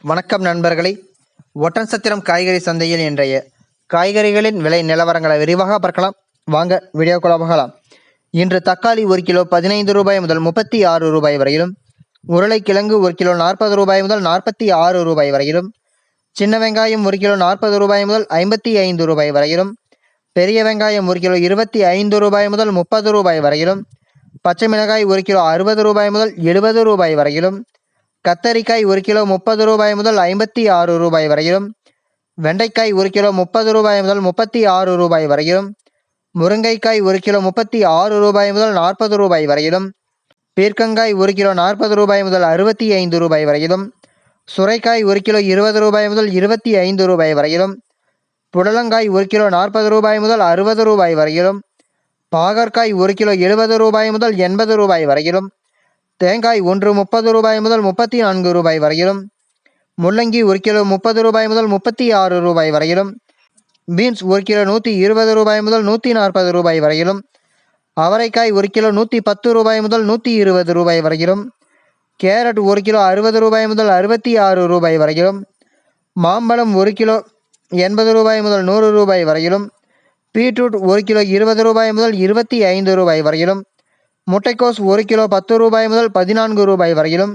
வணக்கம் நண்பர்களே. ஒட்டன்சத்திரம் காய்கறி சந்தையில் இன்றைய காய்கறிகளின் விலை நிலவரங்களை விரிவாக பார்க்கலாம். வாங்க வீடியோக்குள்ள போகலாம். இன்று தக்காளி 1 கிலோ 15 ரூபாய் முதல் 36 ரூபாய் வரையிலும், உருளைக்கிழங்கு 1 கிலோ 40 ரூபாய் முதல் 46 ரூபாய் வரையிலும், சின்ன வெங்காயம் 1 கிலோ 40 ரூபாய் முதல் 55 ரூபாய் வரையிலும், பெரிய வெங்காயம் 1 கிலோ 25 ரூபாய் முதல் 30 ரூபாய் வரையிலும், பச்சை மிளகாய் 1 கிலோ 60 ரூபாய் முதல் 70 ரூபாய் வரையிலும், கத்தரிக்காய் 1 கிலோ 30 ரூபாய் முதல் 56 ரூபாய் வரையிலும், வெண்டைக்காய் 1 கிலோ 30 ரூபாய் முதல் 36 ரூபாய் வரையிலும், முருங்கைக்காய் 1 கிலோ 36 ரூபாய் முதல் 40 ரூபாய் வரையிலும், பீர்க்கங்காய் 1 கிலோ 40 ரூபாய் முதல் 65 ரூபாய் வரையிலும், சுரைக்காய் 1 கிலோ 20 ரூபாய் முதல் 25 ரூபாய் வரையிலும், புடலங்காய் 1 கிலோ 40 ரூபாய் முதல் 60 ரூபாய் வரையிலும், பாகற்காய் 1 கிலோ 70 ரூபாய் முதல் 80 ரூபாய் வரையிலும், தேங்காய் 1 30 ரூபாய் முதல் 34 ரூபாய் வரையிலும், முள்ளங்கி 1 கிலோ 30 ரூபாய் முதல் 36 ரூபாய் வரையிலும், பீன்ஸ் 1 கிலோ 120 ரூபாய் முதல் 140 ரூபாய் வரையிலும், அவரைக்காய் 1 கிலோ 110 ரூபாய் முதல் 120 ரூபாய் வரையிலும், கேரட் 1 கிலோ 60 ரூபாய் முதல் 66 ரூபாய் வரையிலும், மாம்பழம் 1 கிலோ 80 ரூபாய் முதல் 100 ரூபாய் வரையிலும், பீட்ரூட் 1 கிலோ 20 ரூபாய் முதல் 25 ரூபாய் வரையிலும், முட்டைக்கோஸ் 1 கிலோ 10 ரூபாய் முதல் 14 ரூபாய் வரையிலும்,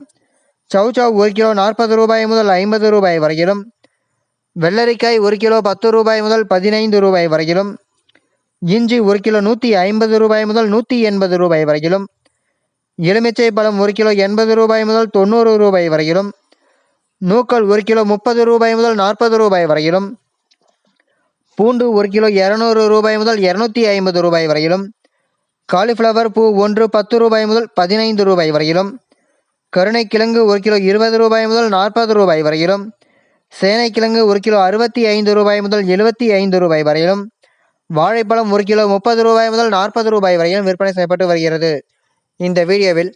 சௌச்சவ் 1 கிலோ 40 ரூபாய் முதல் 50 ரூபாய் வரையிலும், வெள்ளரிக்காய் 1 கிலோ 10 ரூபாய் முதல் 15 ரூபாய் வரையிலும், இஞ்சி 1 கிலோ 150 ரூபாய் முதல் 180 ரூபாய் வரையிலும், எலுமிச்சை பழம் 1 கிலோ 80 ரூபாய் முதல் 90 ரூபாய் வரையிலும், நூக்கல் 1 கிலோ 30 ரூபாய் முதல் 40 ரூபாய் வரையிலும், பூண்டு 1 கிலோ 200 ரூபாய் முதல் 250 ரூபாய் வரையிலும், காலிஃப்ளவர் பூ 1 10 ரூபாய் முதல் 15 ரூபாய் வரையிலும், கருணைக்கிழங்கு 1 கிலோ 20 ரூபாய் முதல் 40 ரூபாய் வரையிலும், சேனைக்கிழங்கு 1 கிலோ 65 ரூபாய் முதல் 75 ரூபாய் வரையிலும், வாழைப்பழம் 1 கிலோ 30 ரூபாய் முதல் 40 ரூபாய் வரையிலும் விற்பனை செய்யப்பட்டு வருகிறது. இந்த வீடியோவில்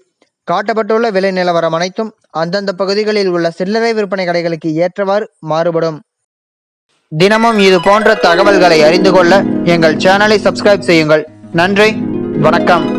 காட்டப்பட்டுள்ள விலை நிலவரம் அனைத்தும் அந்தந்த பகுதிகளில் உள்ள சில்லறை விற்பனை கடைகளுக்கு ஏற்றவாறு மாறுபடும். தினமும் இது போன்ற தகவல்களை அறிந்து கொள்ள எங்கள் சேனலை சப்ஸ்கிரைப் செய்யுங்கள். நன்றி, வணக்கம்.